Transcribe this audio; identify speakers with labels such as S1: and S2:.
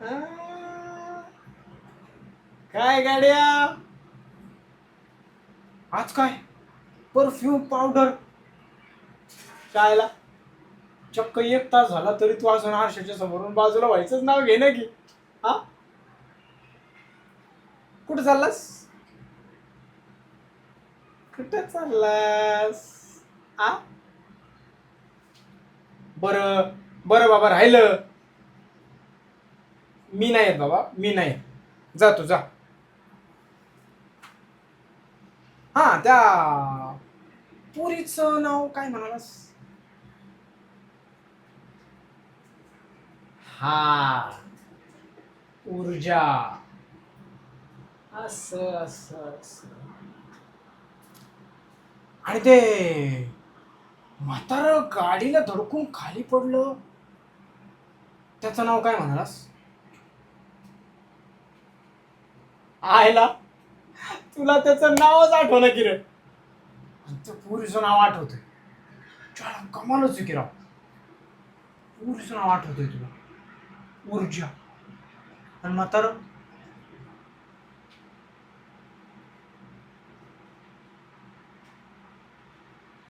S1: आ, काय गाड्या आज काय परफ्यूम पावडर कायला चक्क 1 तास झाला तरी तू अजून आरशाच्या समोरून बाजूला व्हायचंच नाव घे ना की. हा कुठं चाललास कुठं चाललास आ बरं बरं बाबा राहिलं. मी नाही येत बाबा मी नाही येत. जा तू जा. हा त्या पुरीचं नाव काय म्हणालास. हा ऊर्जा असं असं असं आणि ते म्हातारं गाडीला धडकून खाली पडलं त्याचं नाव काय म्हणालास. आयला तुला त्याचं नावच आठवलं की रे. आणि त्या पुरीचं नाव आठवतंय. चला कमालच आहे की राव. पुरीचं नाव आठवतंय तुला ऊर्जा आणि म्हातारं